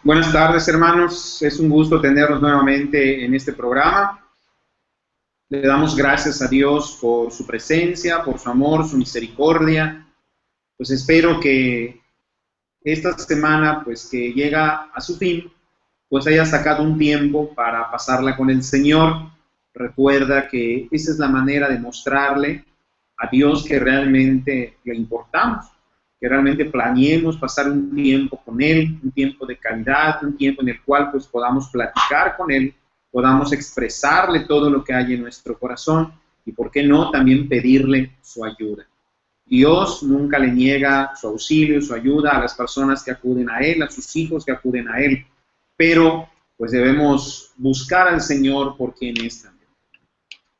Buenas tardes, hermanos. Es un gusto tenerlos nuevamente en este programa. Le damos gracias a Dios por su presencia, por su amor, su misericordia. Pues espero que esta semana, pues que llega a su fin, pues haya sacado un tiempo para pasarla con el Señor. Recuerda que esa es la manera de mostrarle a Dios que realmente le importamos, que realmente planeemos pasar un tiempo con Él, un tiempo de calidad, un tiempo en el cual pues podamos platicar con Él, podamos expresarle todo lo que hay en nuestro corazón y, ¿por qué no?, también pedirle su ayuda. Dios nunca le niega su auxilio, su ayuda a las personas que acuden a Él, a sus hijos que acuden a Él, pero pues debemos buscar al Señor por quien es también.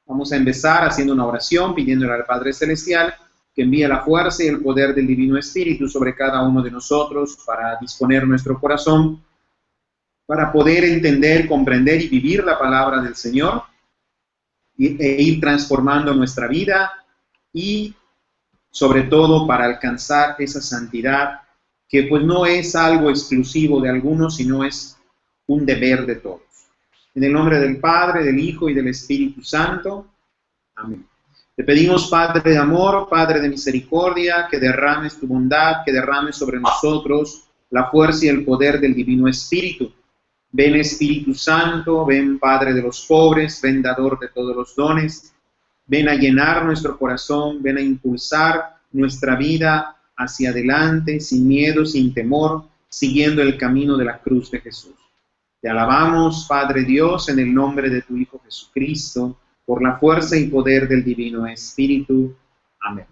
Vamos a empezar haciendo una oración, pidiéndole al Padre Celestial que envíe la fuerza y el poder del Divino Espíritu sobre cada uno de nosotros para disponer nuestro corazón, para poder entender, comprender y vivir la palabra del Señor e ir transformando nuestra vida y sobre todo para alcanzar esa santidad que pues no es algo exclusivo de algunos, sino es un deber de todos. En el nombre del Padre, del Hijo y del Espíritu Santo. Amén. Te pedimos, Padre de amor, Padre de misericordia, que derrames tu bondad, que derrames sobre nosotros la fuerza y el poder del Divino Espíritu. Ven, Espíritu Santo, ven, Padre de los pobres, ven, dador de todos los dones. Ven a llenar nuestro corazón, ven a impulsar nuestra vida hacia adelante, sin miedo, sin temor, siguiendo el camino de la cruz de Jesús. Te alabamos, Padre Dios, en el nombre de tu Hijo Jesucristo, por la fuerza y poder del Divino Espíritu. Amén.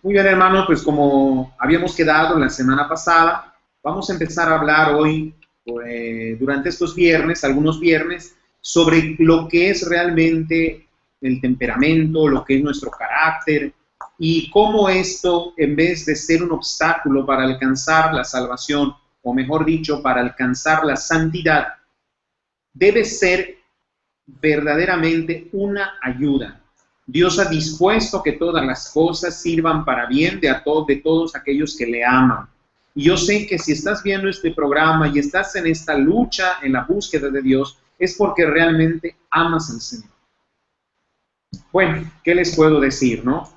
Muy bien, hermanos, pues como habíamos quedado la semana pasada, vamos a empezar a hablar hoy, durante estos viernes, algunos viernes, sobre lo que es realmente el temperamento, lo que es nuestro carácter, y cómo esto, en vez de ser un obstáculo para alcanzar la salvación, o mejor dicho, para alcanzar la santidad, debe ser verdaderamente una ayuda. Dios ha dispuesto que todas las cosas sirvan para bien de todos aquellos que le aman. Y yo sé que si estás viendo este programa y estás en esta lucha, en la búsqueda de Dios, es porque realmente amas al Señor. Bueno, ¿qué les puedo decir, no?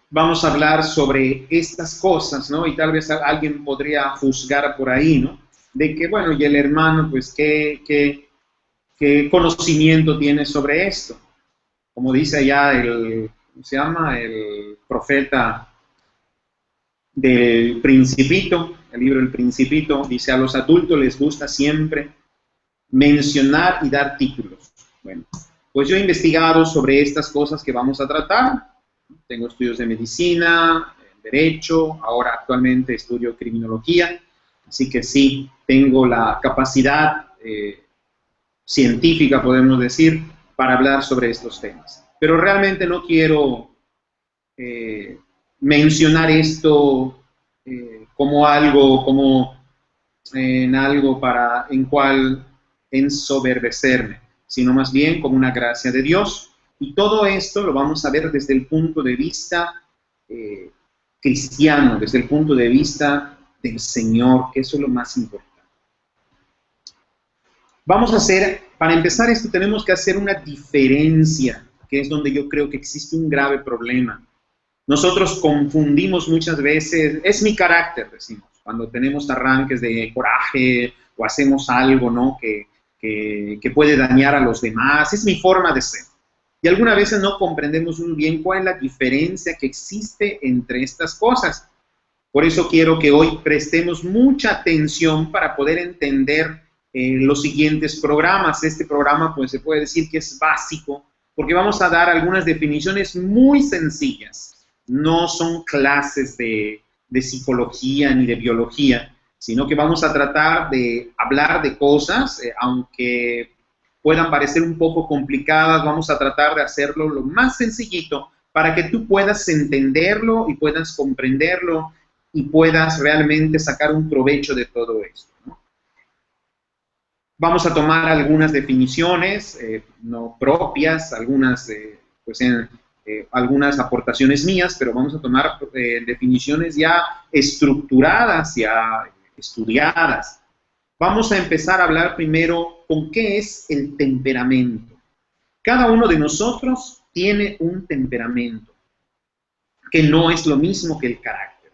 Vamos a hablar sobre estas cosas, ¿no? Y tal vez alguien podría juzgar por ahí, ¿no? De que, bueno, y el hermano, pues, ¿qué conocimiento tiene sobre esto? Como dice allá ¿cómo se llama? El profeta del Principito, el libro del Principito, dice: a los adultos les gusta siempre mencionar y dar títulos. Bueno, pues yo he investigado sobre estas cosas que vamos a tratar. Tengo estudios de medicina, derecho, ahora actualmente estudio criminología, así que sí, tengo la capacidad científica, podemos decir, para hablar sobre estos temas. Pero realmente no quiero mencionar esto como algo, en cual ensoberbecerme, sino más bien como una gracia de Dios. Y todo esto lo vamos a ver desde el punto de vista cristiano, desde el punto de vista del Señor, que eso es lo más importante. Para empezar esto, tenemos que hacer una diferencia, que es donde yo creo que existe un grave problema. Nosotros confundimos muchas veces, es mi carácter, decimos, cuando tenemos arranques de coraje o hacemos algo, ¿no?, que puede dañar a los demás, es mi forma de ser. Y algunas veces no comprendemos muy bien cuál es la diferencia que existe entre estas cosas. Por eso quiero que hoy prestemos mucha atención para poder entender los siguientes programas. Este programa, pues, se puede decir que es básico, porque vamos a dar algunas definiciones muy sencillas. No son clases de psicología ni de biología, sino que vamos a tratar de hablar de cosas, aunque puedan parecer un poco complicadas, vamos a tratar de hacerlo lo más sencillito para que tú puedas entenderlo y puedas comprenderlo y puedas realmente sacar un provecho de todo esto, ¿no? Vamos a tomar algunas definiciones no propias, algunas pues algunas aportaciones mías, pero vamos a tomar definiciones ya estructuradas, ya estudiadas. Vamos a empezar a hablar primero con qué es el temperamento. Cada uno de nosotros tiene un temperamento, que no es lo mismo que el carácter.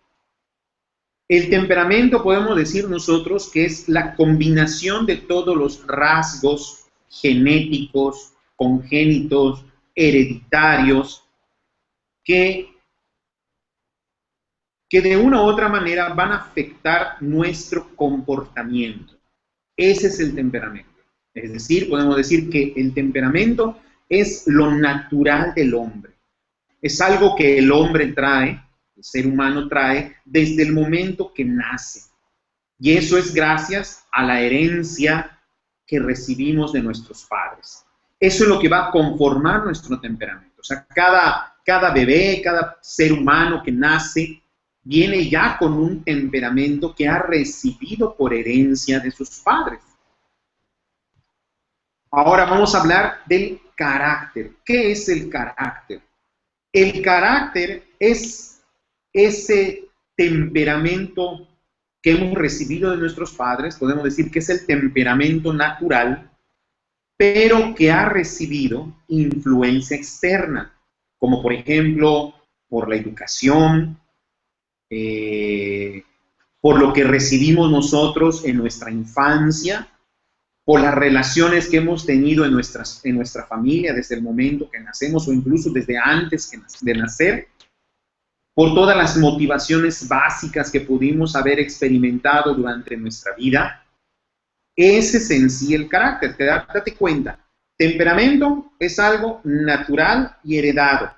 El temperamento podemos decir nosotros que es la combinación de todos los rasgos genéticos, congénitos, hereditarios, que de una u otra manera van a afectar nuestro comportamiento. Ese es el temperamento. Es decir, podemos decir que el temperamento es lo natural del hombre. Es algo que el hombre trae, el ser humano trae, desde el momento que nace. Y eso es gracias a la herencia que recibimos de nuestros padres. Eso es lo que va a conformar nuestro temperamento. O sea, cada bebé, cada ser humano que nace, viene ya con un temperamento que ha recibido por herencia de sus padres. Ahora vamos a hablar del carácter. ¿Qué es el carácter? El carácter es ese temperamento que hemos recibido de nuestros padres, podemos decir que es el temperamento natural, pero que ha recibido influencia externa, como por ejemplo por la educación, por lo que recibimos nosotros en nuestra infancia, por las relaciones que hemos tenido en nuestra familia desde el momento que nacemos o incluso desde antes de nacer, por todas las motivaciones básicas que pudimos haber experimentado durante nuestra vida. Ese es en sí el carácter. Date cuenta, temperamento es algo natural y heredado,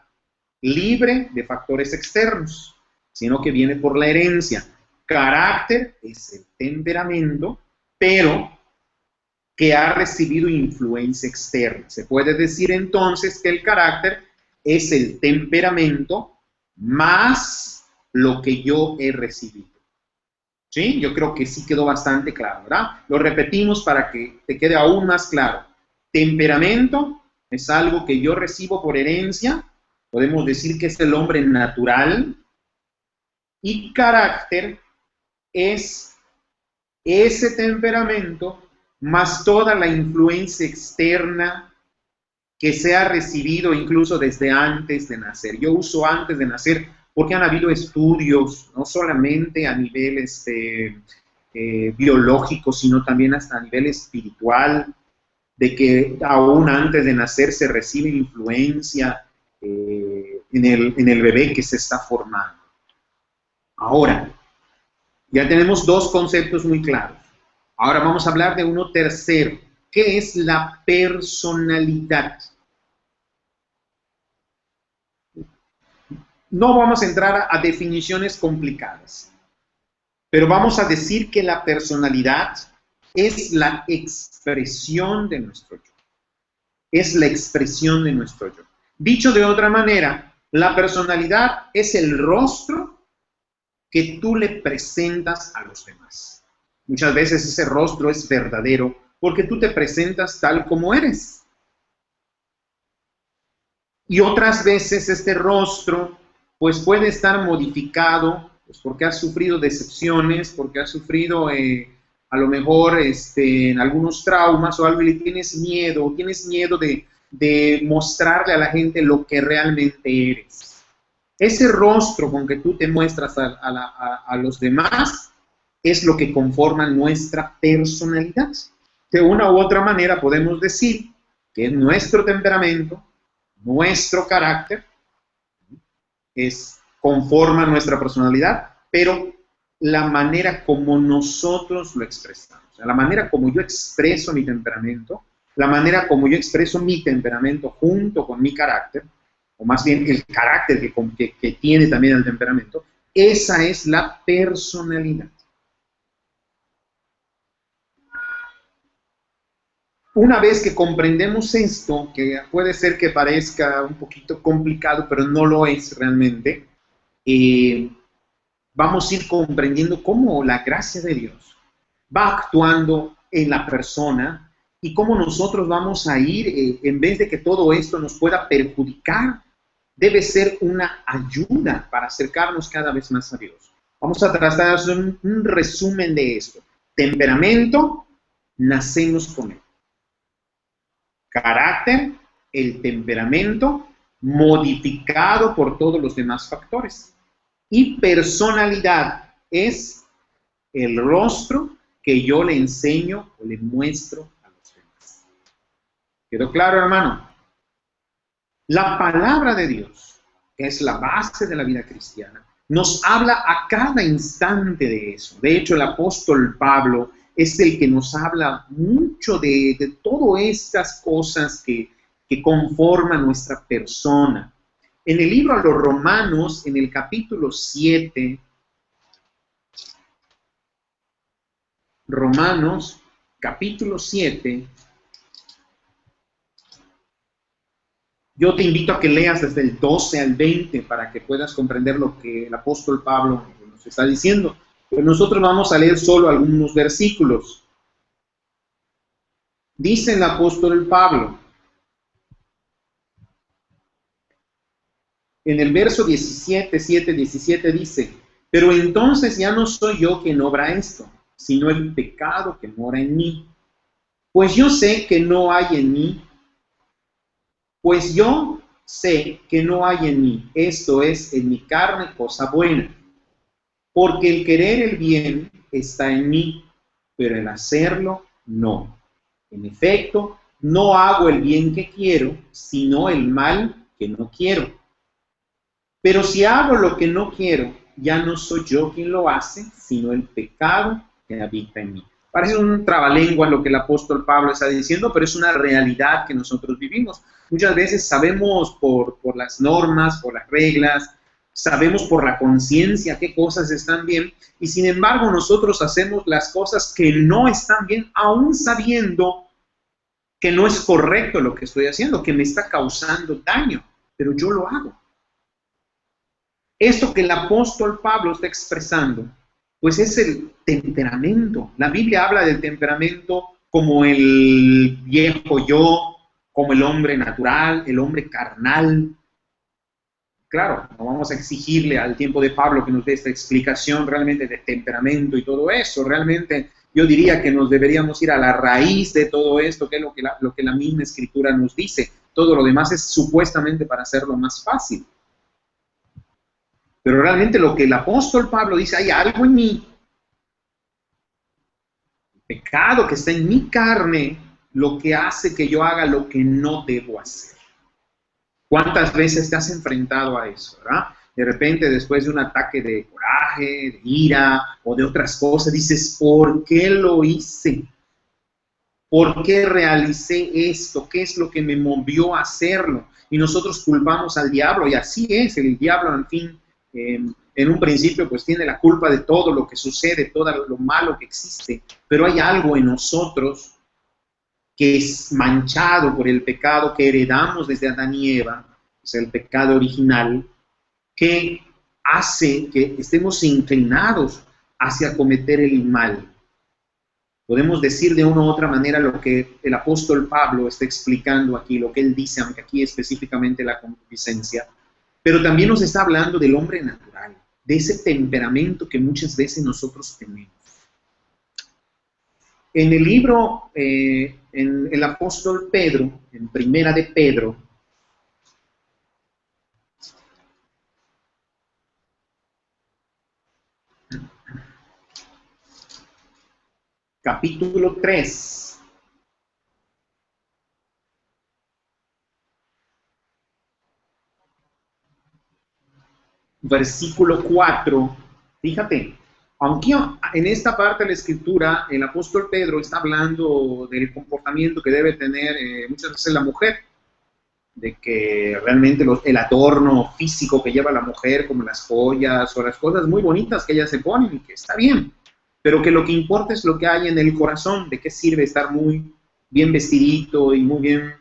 libre de factores externos, sino que viene por la herencia. Carácter es el temperamento, pero que ha recibido influencia externa. Se puede decir entonces que el carácter es el temperamento más lo que yo he recibido. ¿Sí? Yo creo que sí quedó bastante claro, ¿verdad? Lo repetimos para que te quede aún más claro. Temperamento es algo que yo recibo por herencia, podemos decir que es el hombre natural, y carácter es ese temperamento más toda la influencia externa que se ha recibido incluso desde antes de nacer. Yo uso antes de nacer porque han habido estudios, no solamente a nivel biológico, sino también hasta a nivel espiritual, de que aún antes de nacer se recibe influencia en el bebé que se está formando. Ahora, ya tenemos dos conceptos muy claros. Ahora vamos a hablar de uno tercero. ¿Qué es la personalidad? No vamos a entrar a definiciones complicadas, pero vamos a decir que la personalidad es la expresión de nuestro yo. Es la expresión de nuestro yo. Dicho de otra manera, la personalidad es el rostro que tú le presentas a los demás. Muchas veces ese rostro es verdadero porque tú te presentas tal como eres. Y otras veces este rostro pues puede estar modificado pues, porque has sufrido decepciones, porque has sufrido a lo mejor en algunos traumas o algo y le tienes miedo de mostrarle a la gente lo que realmente eres. Ese rostro con que tú te muestras a los demás es lo que conforma nuestra personalidad. De una u otra manera podemos decir que nuestro temperamento, nuestro carácter, conforma nuestra personalidad, pero la manera como nosotros lo expresamos, o sea, la manera como yo expreso mi temperamento, la manera como yo expreso mi temperamento junto con mi carácter, o más bien el carácter que tiene también el temperamento, esa es la personalidad. Una vez que comprendemos esto, que puede ser que parezca un poquito complicado, pero no lo es realmente, vamos a ir comprendiendo cómo la gracia de Dios va actuando en la persona y cómo nosotros vamos a ir, en vez de que todo esto nos pueda perjudicar, debe ser una ayuda para acercarnos cada vez más a Dios. Vamos a tratar de hacer un resumen de esto. Temperamento, nacemos con él. Carácter, el temperamento modificado por todos los demás factores. Y personalidad es el rostro que yo le enseño o le muestro a los demás. ¿Quedó claro, hermano? La palabra de Dios, que es la base de la vida cristiana, nos habla a cada instante de eso. De hecho, el apóstol Pablo es el que nos habla mucho de todas estas cosas que conforman nuestra persona. En el libro a los Romanos, en el capítulo 7, Romanos, capítulo 7, yo te invito a que leas desde el 12 al 20 para que puedas comprender lo que el apóstol Pablo nos está diciendo. Pero nosotros vamos a leer solo algunos versículos. Dice el apóstol Pablo, en el verso 17 dice, pero entonces ya no soy yo quien obra esto, sino el pecado que mora en mí. Pues yo sé que no hay en mí, esto es, en mi carne, cosa buena. Porque el querer el bien está en mí, pero el hacerlo no. En efecto, no hago el bien que quiero, sino el mal que no quiero. Pero si hago lo que no quiero, ya no soy yo quien lo hace, sino el pecado que habita en mí. Parece un trabalengua lo que el apóstol Pablo está diciendo, pero es una realidad que nosotros vivimos. Muchas veces sabemos por las normas, por las reglas, sabemos por la conciencia qué cosas están bien, y sin embargo nosotros hacemos las cosas que no están bien, aún sabiendo que no es correcto lo que estoy haciendo, que me está causando daño, pero yo lo hago. Esto que el apóstol Pablo está expresando, pues es el temperamento. La Biblia habla del temperamento como el viejo yo, como el hombre natural, el hombre carnal. Claro, no vamos a exigirle al tiempo de Pablo que nos dé esta explicación realmente de temperamento y todo eso. Realmente yo diría que nos deberíamos ir a la raíz de todo esto, que es lo que la misma Escritura nos dice. Todo lo demás es supuestamente para hacerlo más fácil. Pero realmente lo que el apóstol Pablo dice, hay algo en mí, el pecado que está en mi carne, lo que hace que yo haga lo que no debo hacer. ¿Cuántas veces te has enfrentado a eso, verdad? De repente, después de un ataque de coraje, de ira o de otras cosas, dices, ¿por qué lo hice? ¿Por qué realicé esto? ¿Qué es lo que me movió a hacerlo? Y nosotros culpamos al diablo, y así es, el diablo, al fin, en un principio, pues tiene la culpa de todo lo que sucede, todo lo malo que existe, pero hay algo en nosotros que es manchado por el pecado que heredamos desde Adán y Eva, es el pecado original, que hace que estemos inclinados hacia cometer el mal. Podemos decir de una u otra manera lo que el apóstol Pablo está explicando aquí, lo que él dice, aunque aquí específicamente la concupiscencia, pero también nos está hablando del hombre natural, de ese temperamento que muchas veces nosotros tenemos. En el libro, en el apóstol Pedro, en Primera de Pedro, capítulo 3, versículo 4, fíjate, aunque en esta parte de la Escritura el apóstol Pedro está hablando del comportamiento que debe tener muchas veces la mujer, de que realmente el adorno físico que lleva la mujer, como las joyas o las cosas muy bonitas que ellas se ponen, y que está bien, pero que lo que importa es lo que hay en el corazón. ¿De qué sirve estar muy bien vestidito y muy bien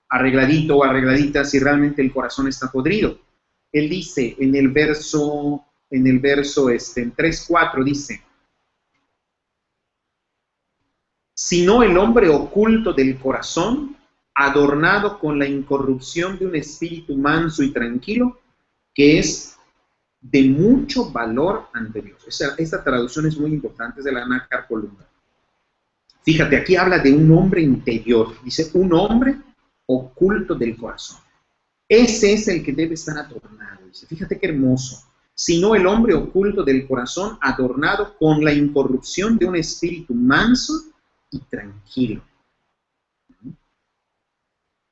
arregladito o arregladita si realmente el corazón está podrido? Él dice en el verso en 3:4 dice, sino el hombre oculto del corazón, adornado con la incorrupción de un espíritu manso y tranquilo, que es de mucho valor ante Dios. Esta traducción es muy importante, es de la Nácar Columna. Fíjate, aquí habla de un hombre interior. Dice, un hombre oculto del corazón. Ese es el que debe estar adornado. Dice, fíjate qué hermoso. Sino el hombre oculto del corazón, adornado con la incorrupción de un espíritu manso y tranquilo.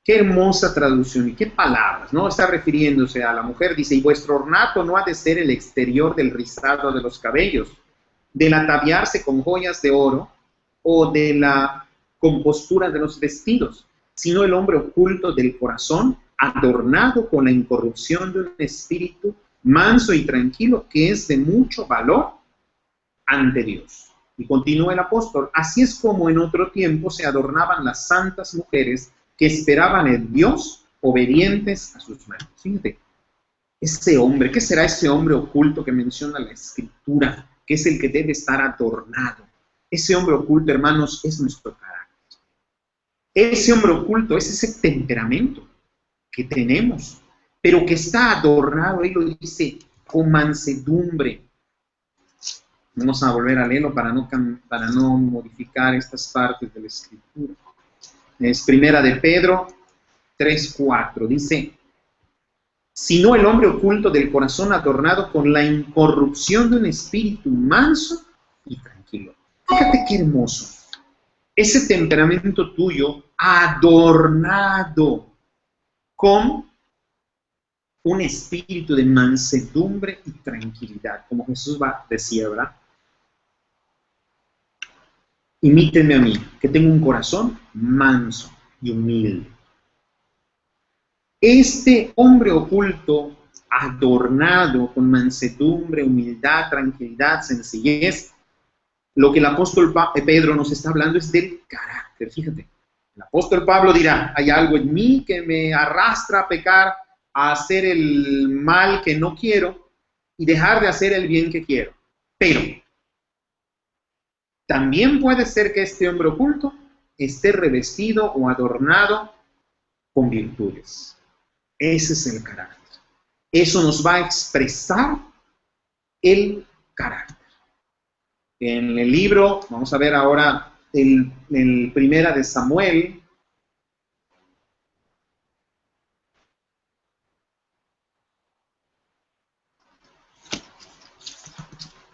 Qué hermosa traducción y qué palabras, ¿no? Está refiriéndose a la mujer, dice, y vuestro ornato no ha de ser el exterior del rizado de los cabellos, del ataviarse con joyas de oro o de la compostura de los vestidos, sino el hombre oculto del corazón, adornado con la incorrupción de un espíritu manso y tranquilo, que es de mucho valor ante Dios. Y continúa el apóstol, así es como en otro tiempo se adornaban las santas mujeres que esperaban en Dios, obedientes a sus manos. Fíjate, ese hombre, ¿qué será ese hombre oculto que menciona la Escritura? Que es el que debe estar adornado. Ese hombre oculto, hermanos, es nuestro carácter. Ese hombre oculto es ese temperamento que tenemos, pero que está adornado, ahí lo dice, con mansedumbre. Vamos a volver a leerlo para no modificar estas partes de la Escritura. Es primera de Pedro 3:4, dice, sino el hombre oculto del corazón adornado con la incorrupción de un espíritu manso y tranquilo. Fíjate qué hermoso. Ese temperamento tuyo adornado con un espíritu de mansedumbre y tranquilidad, como Jesús decía, ¿verdad? Imítenme a mí, que tengo un corazón manso y humilde. Este hombre oculto, adornado con mansedumbre, humildad, tranquilidad, sencillez, lo que el apóstol Pedro nos está hablando es del carácter. Fíjate, el apóstol Pablo dirá, hay algo en mí que me arrastra a pecar, a hacer el mal que no quiero y dejar de hacer el bien que quiero. Pero también puede ser que este hombre oculto esté revestido o adornado con virtudes. Ese es el carácter. Eso nos va a expresar el carácter. En el libro, vamos a ver ahora el primera de Samuel,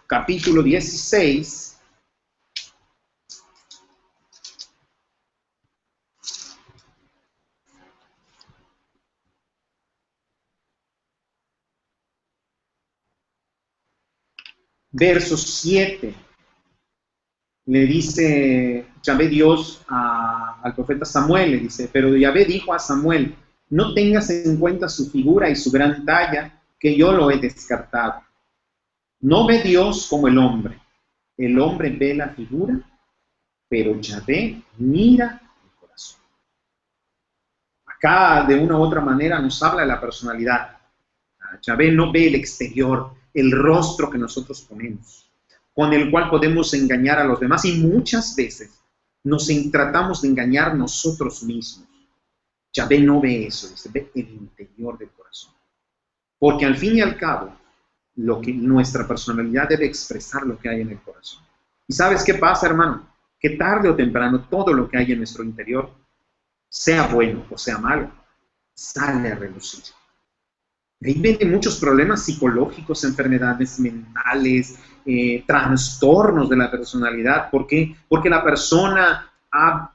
capítulo 16, verso 7, le dice Yahvé Dios al profeta Samuel, le dice, pero Yahvé dijo a Samuel, no tengas en cuenta su figura y su gran talla, que yo lo he descartado. No ve Dios como el hombre ve la figura, pero Yahvé mira el corazón. Acá de una u otra manera nos habla de la personalidad. Yahvé no ve el exterior, el rostro que nosotros ponemos, con el cual podemos engañar a los demás, y muchas veces tratamos de engañar nosotros mismos. Yahvé no ve eso, ve el interior del corazón. Porque al fin y al cabo, nuestra personalidad debe expresar lo que hay en el corazón. ¿Y sabes qué pasa, hermano? Que tarde o temprano todo lo que hay en nuestro interior, sea bueno o sea malo, sale a relucir. Ahí vienen muchos problemas psicológicos, enfermedades mentales, trastornos de la personalidad. ¿Por qué? Porque la persona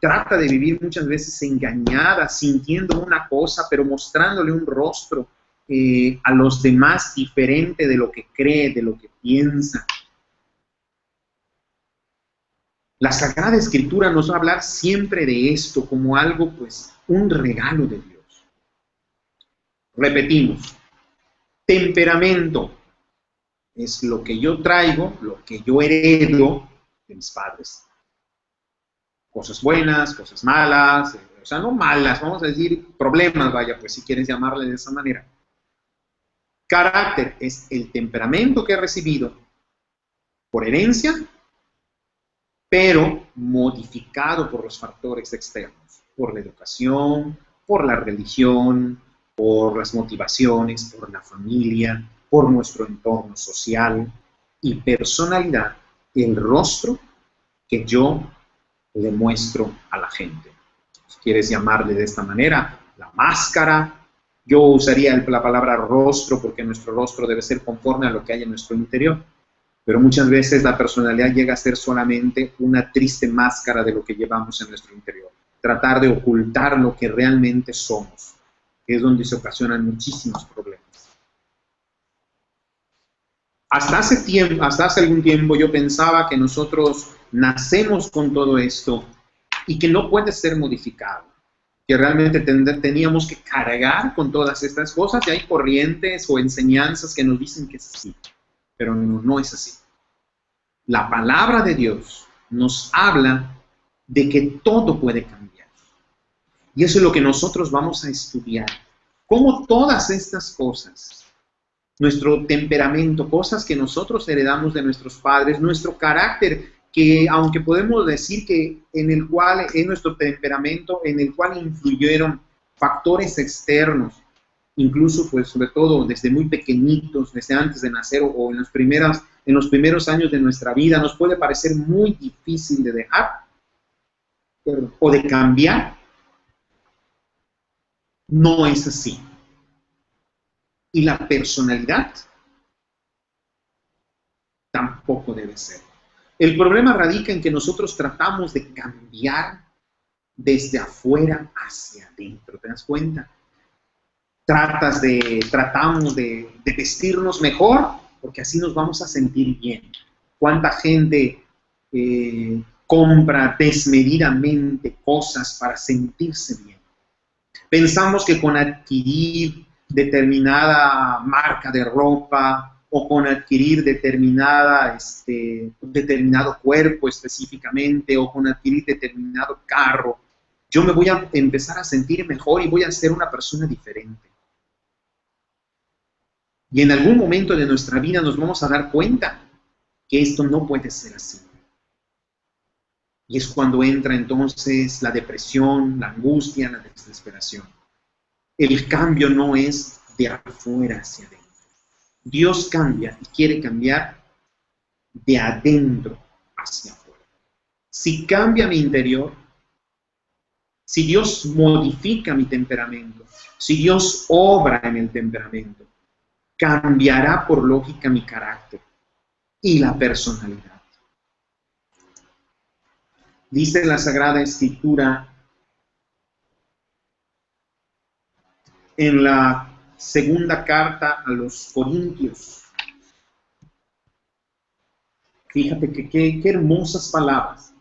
trata de vivir muchas veces engañada, sintiendo una cosa, pero mostrándole un rostro a los demás diferente de lo que cree, de lo que piensa. La Sagrada Escritura nos va a hablar siempre de esto como algo, pues, un regalo de Dios. Repetimos. Temperamento es lo que yo traigo, lo que yo heredo de mis padres. Cosas buenas, cosas malas, o sea, no malas, vamos a decir problemas, vaya, pues si quieres llamarle de esa manera. Carácter es el temperamento que he recibido por herencia pero modificado por los factores externos, por la educación, por la religión, por las motivaciones, por la familia, por nuestro entorno social y personalidad, el rostro que yo le muestro a la gente. Si quieres llamarle de esta manera, la máscara. Yo usaría la palabra rostro porque nuestro rostro debe ser conforme a lo que hay en nuestro interior. Pero muchas veces la personalidad llega a ser solamente una triste máscara de lo que llevamos en nuestro interior. Tratar de ocultar lo que realmente somos, que es donde se ocasionan muchísimos problemas. Hasta hace algún tiempo yo pensaba que nosotros nacemos con todo esto y que no puede ser modificado, que realmente teníamos que cargar con todas estas cosas, y hay corrientes o enseñanzas que nos dicen que es así, pero no es así. La palabra de Dios nos habla de que todo puede cambiar. Y eso es lo que nosotros vamos a estudiar. Cómo todas estas cosas, nuestro temperamento, cosas que nosotros heredamos de nuestros padres, nuestro carácter, que aunque podemos decir que en nuestro temperamento, en el cual influyeron factores externos, incluso pues sobre todo desde muy pequeñitos, desde antes de nacer o en los primeros años de nuestra vida, nos puede parecer muy difícil de dejar o de cambiar. No es así. Y la personalidad tampoco debe ser. El problema radica en que nosotros tratamos de cambiar desde afuera hacia adentro. ¿Te das cuenta? Tratamos de vestirnos mejor porque así nos vamos a sentir bien. ¿Cuánta gente compra desmedidamente cosas para sentirse bien? Pensamos que con adquirir determinada marca de ropa o con adquirir determinado cuerpo específicamente o con adquirir determinado carro, yo me voy a empezar a sentir mejor y voy a ser una persona diferente. Y en algún momento de nuestra vida nos vamos a dar cuenta que esto no puede ser así. Y es cuando entra entonces la depresión, la angustia, la desesperación. El cambio no es de afuera hacia adentro. Dios cambia y quiere cambiar de adentro hacia afuera. Si cambia mi interior, si Dios modifica mi temperamento, si Dios obra en el temperamento, cambiará por lógica mi carácter y la personalidad. Dice la Sagrada Escritura en la segunda carta a los Corintios. Fíjate que qué hermosas palabras.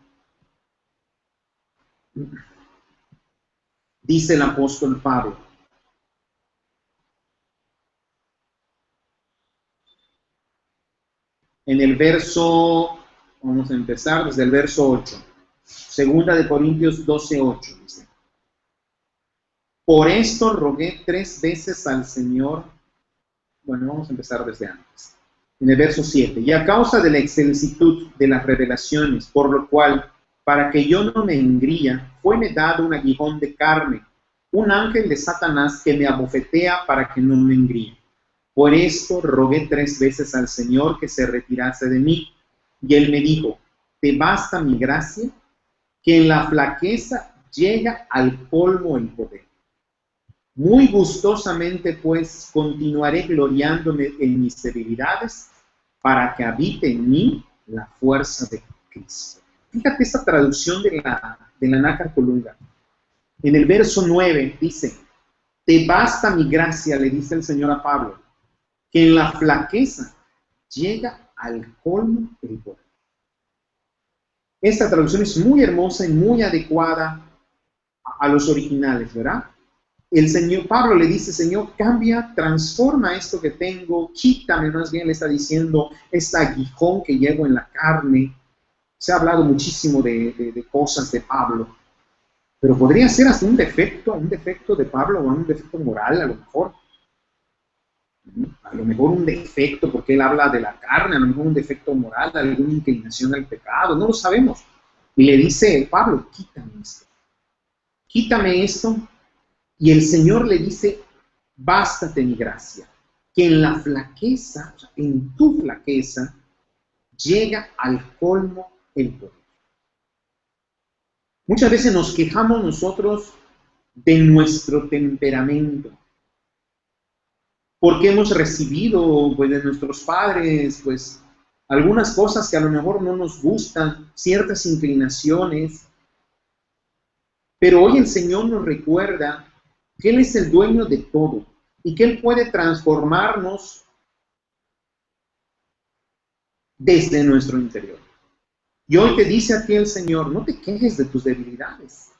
Dice el apóstol Pablo. En el verso, vamos a empezar desde el verso 8. Segunda de Corintios 12:8 dice: por esto rogué 3 veces al Señor. Bueno, vamos a empezar desde antes. En el verso 7. Y a causa de la excelsitud de las revelaciones, por lo cual, para que yo no me engría, fueme dado un aguijón de carne, un ángel de Satanás que me abofetea para que no me engríe. Por esto rogué 3 veces al Señor que se retirase de mí. Y él me dijo: te basta mi gracia, que en la flaqueza llega al colmo el poder. Muy gustosamente, pues, continuaré gloriándome en mis debilidades, para que habite en mí la fuerza de Cristo. Fíjate esta traducción de la Nácar Colunga. En el verso 9 dice: te basta mi gracia, le dice el Señor a Pablo, que en la flaqueza llega al colmo el poder. Esta traducción es muy hermosa y muy adecuada a los originales, ¿verdad? El Señor, Pablo le dice: Señor, cambia, transforma esto que tengo, quítame, más bien le está diciendo, este aguijón que llevo en la carne. Se ha hablado muchísimo de cosas de Pablo, pero podría ser hasta un defecto de Pablo, o un defecto moral a lo mejor. A lo mejor un defecto, porque él habla de la carne, a lo mejor un defecto moral, alguna inclinación al pecado, no lo sabemos. Y le dice, Pablo, quítame esto. Y el Señor le dice, bástate mi gracia, que en la flaqueza, o sea, en tu flaqueza, llega al colmo el poder. Muchas veces nos quejamos nosotros de nuestro temperamento, porque hemos recibido pues, de nuestros padres pues, algunas cosas que a lo mejor no nos gustan, ciertas inclinaciones, pero hoy el Señor nos recuerda que Él es el dueño de todo y que Él puede transformarnos desde nuestro interior. Y hoy te dice a ti el Señor, no te quejes de tus debilidades,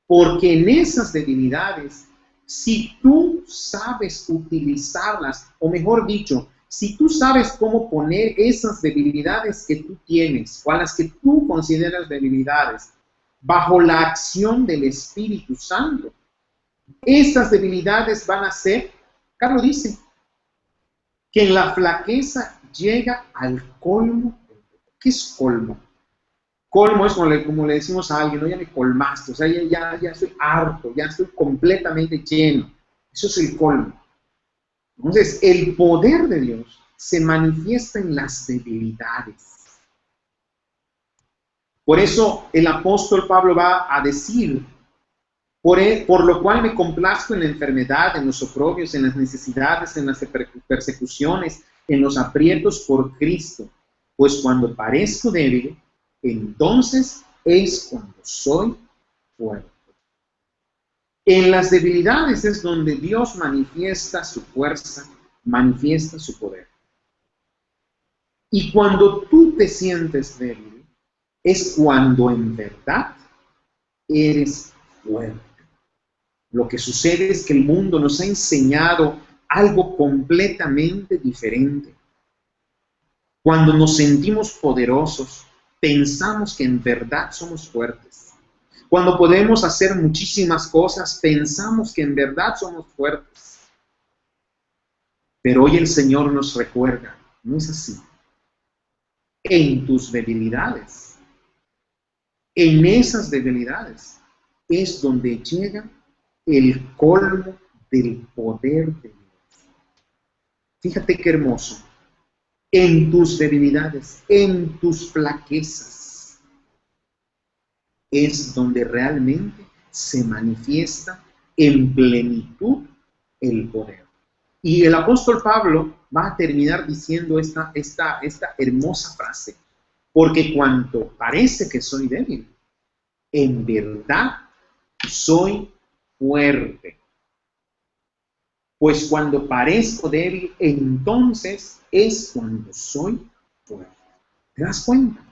porque en esas debilidades, si tú sabes utilizarlas, o mejor dicho, si tú sabes cómo poner esas debilidades que tú tienes, o a las que tú consideras debilidades, bajo la acción del Espíritu Santo, estas debilidades van a ser, Carlos dice, que en la flaqueza llega al colmo. ¿Qué es colmo? Colmo es como le decimos a alguien, no, ya me colmaste, o sea, ya estoy harto, ya estoy completamente lleno. Eso es el colmo. Entonces, el poder de Dios se manifiesta en las debilidades. Por eso el apóstol Pablo va a decir, por lo cual me complazco en la enfermedad, en los oprobios, en las necesidades, en las persecuciones, en los aprietos por Cristo, pues cuando parezco débil, entonces es cuando soy fuerte. En las debilidades es donde Dios manifiesta su fuerza, manifiesta su poder. Y cuando tú te sientes débil, es cuando en verdad eres fuerte. Lo que sucede es que el mundo nos ha enseñado algo completamente diferente. Cuando nos sentimos poderosos, pensamos que en verdad somos fuertes. Cuando podemos hacer muchísimas cosas, pensamos que en verdad somos fuertes. Pero hoy el Señor nos recuerda, no es así. En tus debilidades, en esas debilidades, es donde llega el colmo del poder de Dios. Fíjate qué hermoso. En tus debilidades, en tus flaquezas, es donde realmente se manifiesta en plenitud el poder. Y el apóstol Pablo va a terminar diciendo esta hermosa frase, porque cuanto parece que soy débil, en verdad soy fuerte. Pues cuando parezco débil, entonces es cuando soy fuerte. ¿Te das cuenta?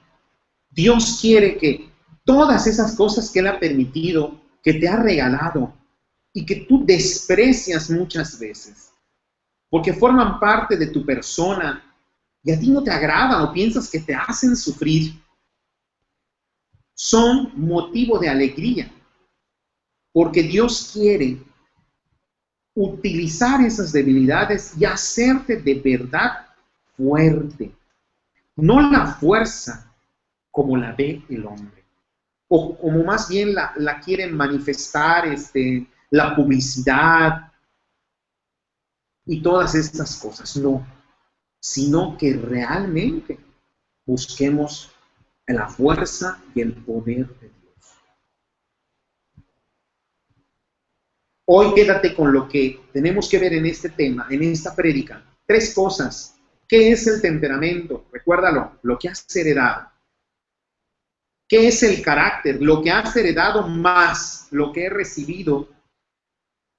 Dios quiere que todas esas cosas que Él ha permitido, que te ha regalado y que tú desprecias muchas veces, porque forman parte de tu persona y a ti no te agradan o piensas que te hacen sufrir, son motivo de alegría, porque Dios quiere utilizar esas debilidades y hacerte de verdad fuerte. No la fuerza como la ve el hombre, o como más bien la quieren manifestar la publicidad y todas estas cosas. No, sino que realmente busquemos la fuerza y el poder de Dios. Hoy quédate con lo que tenemos que ver en este tema, en esta prédica. 3 cosas. ¿Qué es el temperamento? Recuérdalo, lo que has heredado. ¿Qué es el carácter? Lo que has heredado más lo que he recibido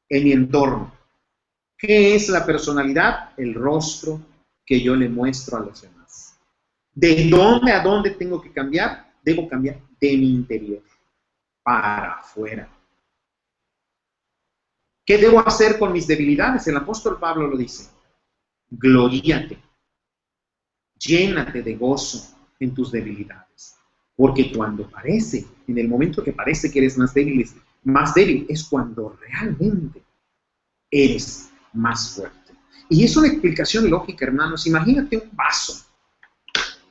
en mi entorno. ¿Qué es la personalidad? El rostro que yo le muestro a los demás. ¿De dónde a dónde tengo que cambiar? Debo cambiar de mi interior para afuera. ¿Qué debo hacer con mis debilidades? El apóstol Pablo lo dice. Gloríate, llénate de gozo en tus debilidades. Porque cuando parece, en el momento que parece que eres más débil, es cuando realmente eres más fuerte. Y es una explicación lógica, hermanos. Imagínate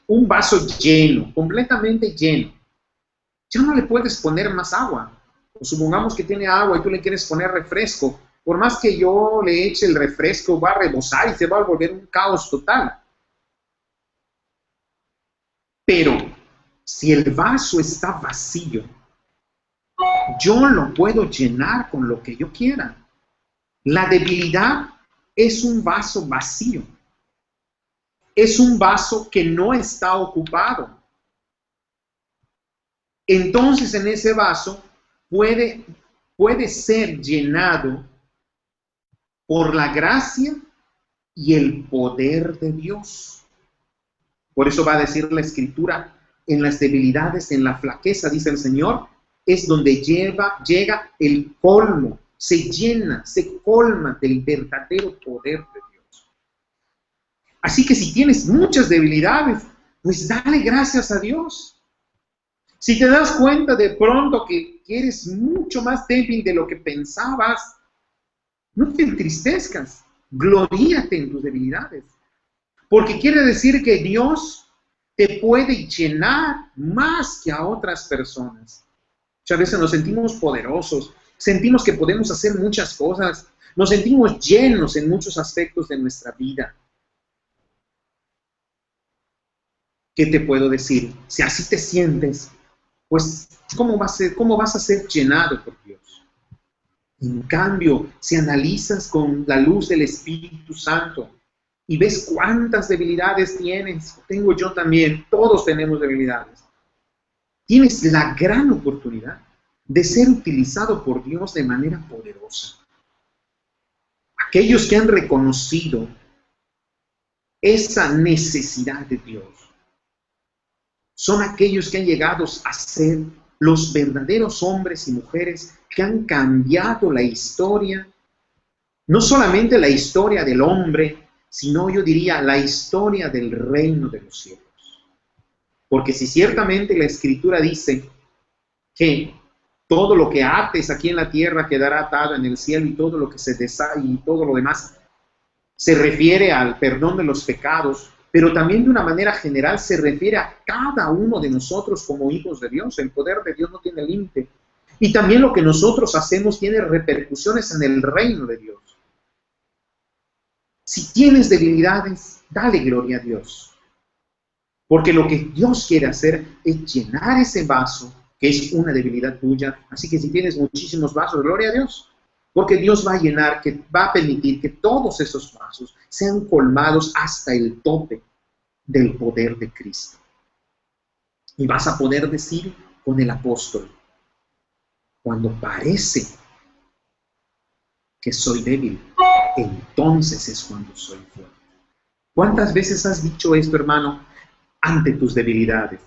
un vaso lleno, completamente lleno. ya no le puedes poner más agua. O supongamos que tiene agua y tú le quieres poner refresco. Por más que yo le eche el refresco, va a rebosar y se va a volver un caos total. Pero si el vaso está vacío, yo lo puedo llenar con lo que yo quiera. La debilidad es un vaso vacío. Es un vaso que no está ocupado. Entonces en ese vaso puede ser llenado por la gracia y el poder de Dios. Por eso va a decir la Escritura, en las debilidades, en la flaqueza, dice el Señor, es donde llega el colmo, se llena, se colma del verdadero poder de Dios. Así que si tienes muchas debilidades, pues dale gracias a Dios. Si te das cuenta de pronto que eres mucho más débil de lo que pensabas, no te entristezcas, gloríate en tus debilidades. Porque quiere decir que Dios te puede llenar más que a otras personas. Muchas veces nos sentimos poderosos, sentimos que podemos hacer muchas cosas, nos sentimos llenos en muchos aspectos de nuestra vida. ¿Qué te puedo decir? Si así te sientes, pues ¿cómo vas a ser llenado por Dios? En cambio, si analizas con la luz del Espíritu Santo y ves cuántas debilidades tienes, tengo yo también, todos tenemos debilidades, tienes la gran oportunidad de ser utilizado por Dios de manera poderosa. Aquellos que han reconocido esa necesidad de Dios son aquellos que han llegado a ser los verdaderos hombres y mujeres que han cambiado la historia, no solamente la historia del hombre, sino yo diría la historia del reino de los cielos. Porque si ciertamente la Escritura dice que todo lo que ates aquí en la tierra quedará atado en el cielo y todo lo que se deshaga y todo lo demás se refiere al perdón de los pecados, pero también de una manera general se refiere a cada uno de nosotros como hijos de Dios. El poder de Dios no tiene límite. Y también lo que nosotros hacemos tiene repercusiones en el reino de Dios. Si tienes debilidades, dale gloria a Dios. Porque lo que Dios quiere hacer es llenar ese vaso, que es una debilidad tuya. Así que si tienes muchísimos vasos, gloria a Dios. Porque Dios va a llenar, que va a permitir que todos esos vasos sean colmados hasta el tope del poder de Cristo. Y vas a poder decir con el apóstol, cuando parece que soy débil, entonces es cuando soy fuerte. ¿Cuántas veces has dicho esto, hermano, ante tus debilidades?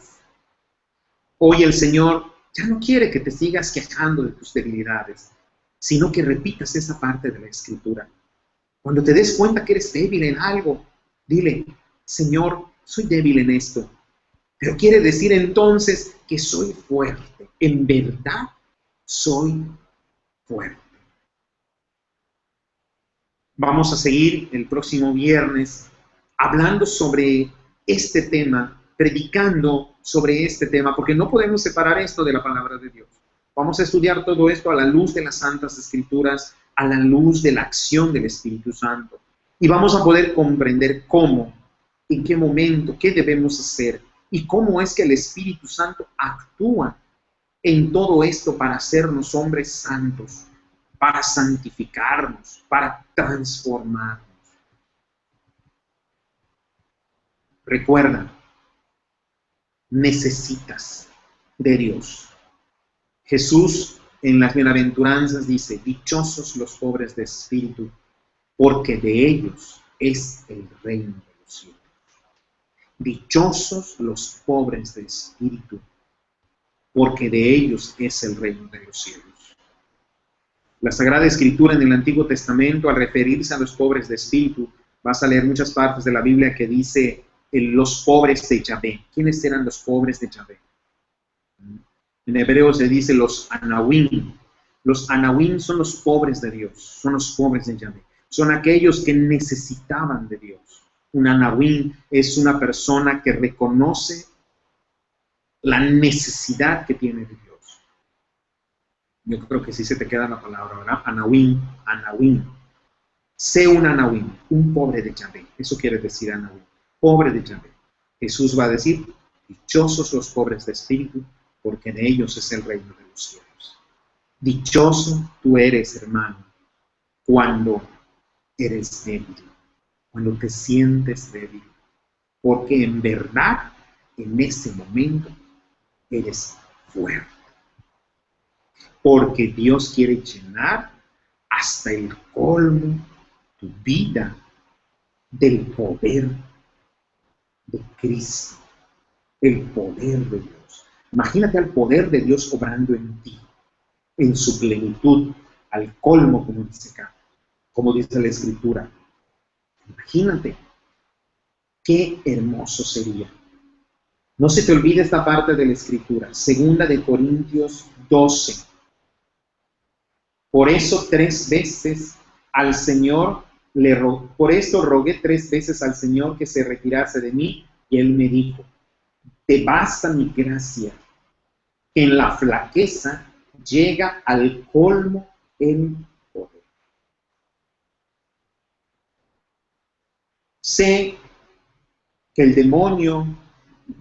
Hoy el Señor ya no quiere que te sigas quejando de tus debilidades, sino que repitas esa parte de la Escritura. Cuando te des cuenta que eres débil en algo, dile, Señor, soy débil en esto, pero quiere decir entonces que soy fuerte. En verdad, soy fuerte. Vamos a seguir el próximo viernes hablando sobre este tema, predicando sobre este tema, porque no podemos separar esto de la palabra de Dios. Vamos a estudiar todo esto a la luz de las Santas Escrituras, a la luz de la acción del Espíritu Santo. Y vamos a poder comprender cómo, en qué momento, qué debemos hacer y cómo es que el Espíritu Santo actúa en todo esto para hacernos hombres santos, para santificarnos, para transformarnos. Recuerda, necesitas de Dios. Jesús en las bienaventuranzas dice, dichosos los pobres de espíritu, porque de ellos es el reino de los cielos. Dichosos los pobres de espíritu, porque de ellos es el reino de los cielos. La Sagrada Escritura en el Antiguo Testamento, al referirse a los pobres de espíritu, vas a leer muchas partes de la Biblia que dice los pobres de Yahvé. ¿Quiénes eran los pobres de Yahvé? En hebreo se dice los anahuim. Los anahuim son los pobres de Dios, son los pobres de Yahvé. Son aquellos que necesitaban de Dios. Un anahuim es una persona que reconoce la necesidad que tiene de Dios. Yo creo que sí se te queda la palabra, ¿verdad? Anawim, Anawim. Sé un Anawim, un pobre de Yahvé. Eso quiere decir Anawim, pobre de Yahvé. Jesús va a decir, dichosos los pobres de espíritu, porque de ellos es el reino de los cielos. Dichoso tú eres, hermano, cuando eres débil, cuando te sientes débil, porque en verdad, en ese momento, eres fuerte. Porque Dios quiere llenar hasta el colmo tu vida del poder de Cristo, el poder de Dios. Imagínate al poder de Dios obrando en ti, en su plenitud, al colmo, como dice acá, como dice la Escritura. Imagínate, qué hermoso sería. No se te olvide esta parte de la Escritura, 2 Corintios 12. Por eso 3 veces al Señor por esto rogué 3 veces al Señor que se retirase de mí, y Él me dijo, te basta mi gracia, que en la flaqueza llega al colmo el poder. Sé que el demonio,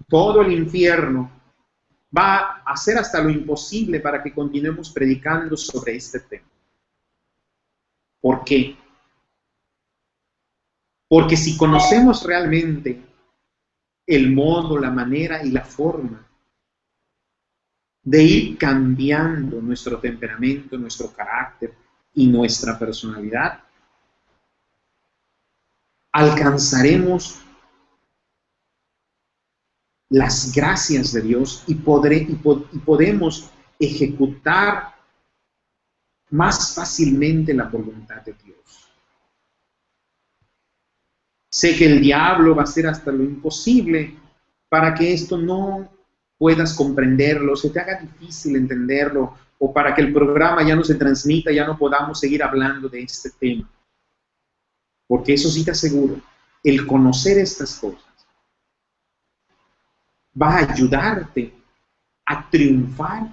todo el infierno, va a hacer hasta lo imposible para que continuemos predicando sobre este tema. ¿Por qué? Porque si conocemos realmente el modo, la manera y la forma de ir cambiando nuestro temperamento, nuestro carácter y nuestra personalidad, alcanzaremos las gracias de Dios y podemos ejecutar más fácilmente la voluntad de Dios. Sé que el diablo va a hacer hasta lo imposible para que esto no puedas comprenderlo, se te haga difícil entenderlo, o para que el programa ya no se transmita, ya no podamos seguir hablando de este tema. Porque eso sí te aseguro, el conocer estas cosas va a ayudarte a triunfar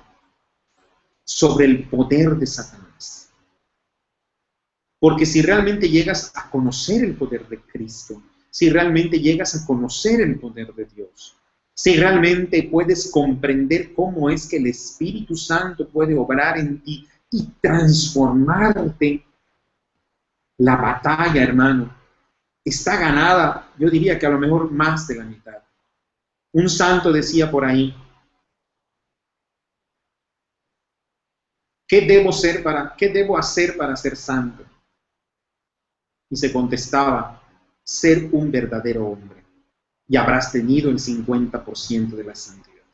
sobre el poder de Satanás. Porque si realmente llegas a conocer el poder de Cristo, si realmente llegas a conocer el poder de Dios, si realmente puedes comprender cómo es que el Espíritu Santo puede obrar en ti y transformarte, la batalla, hermano, está ganada, yo diría que a lo mejor más de la mitad. Un santo decía por ahí, ¿qué debo hacer para ser santo? Y se contestaba, ser un verdadero hombre, y habrás tenido el 50% de la santidad.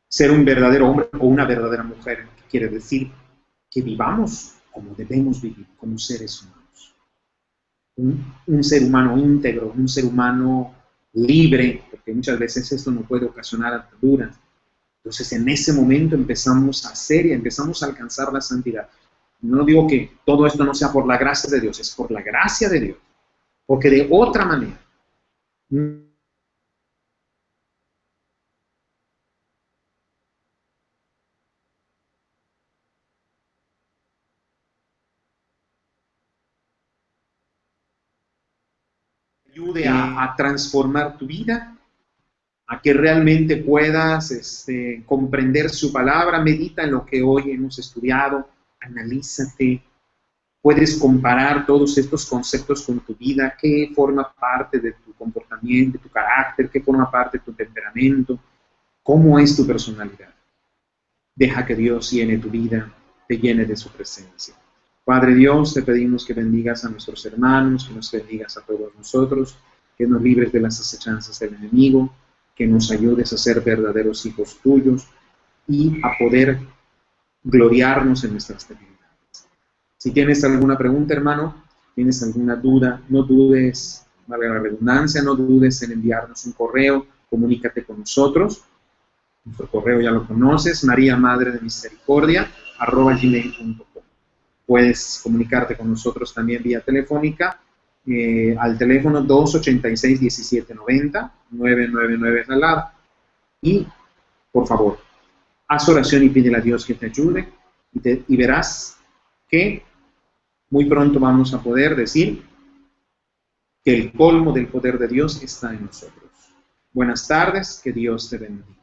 Ser un verdadero hombre o una verdadera mujer, que quiere decir que vivamos como debemos vivir, como seres humanos. Un ser humano íntegro, un ser humano libre, porque muchas veces esto nos puede ocasionar ataduras. Entonces en ese momento empezamos a hacer y empezamos a alcanzar la santidad. No digo que todo esto no sea por la gracia de Dios, es por la gracia de Dios. Porque de otra manera, ayude a transformar tu vida, a que realmente puedas comprender su palabra, medita en lo que hoy hemos estudiado, analízate, puedes comparar todos estos conceptos con tu vida, qué forma parte de tu comportamiento, de tu carácter, qué forma parte de tu temperamento, cómo es tu personalidad. Deja que Dios llene tu vida, te llene de su presencia. Padre Dios, te pedimos que bendigas a nuestros hermanos, que nos bendigas a todos nosotros, que nos libres de las acechanzas del enemigo, que nos ayudes a ser verdaderos hijos tuyos y a poder gloriarnos en nuestras debilidades. Si tienes alguna pregunta, hermano, tienes alguna duda, no dudes, valga la redundancia, no dudes en enviarnos un correo, comunícate con nosotros. Nuestro correo ya lo conoces, mariamadredemisericordia@gmail.com. Puedes comunicarte con nosotros también vía telefónica al teléfono 286-1790, 999 es la LAD. Y, por favor, haz oración y pídele a Dios que te ayude y verás que muy pronto vamos a poder decir que el colmo del poder de Dios está en nosotros. Buenas tardes, que Dios te bendiga.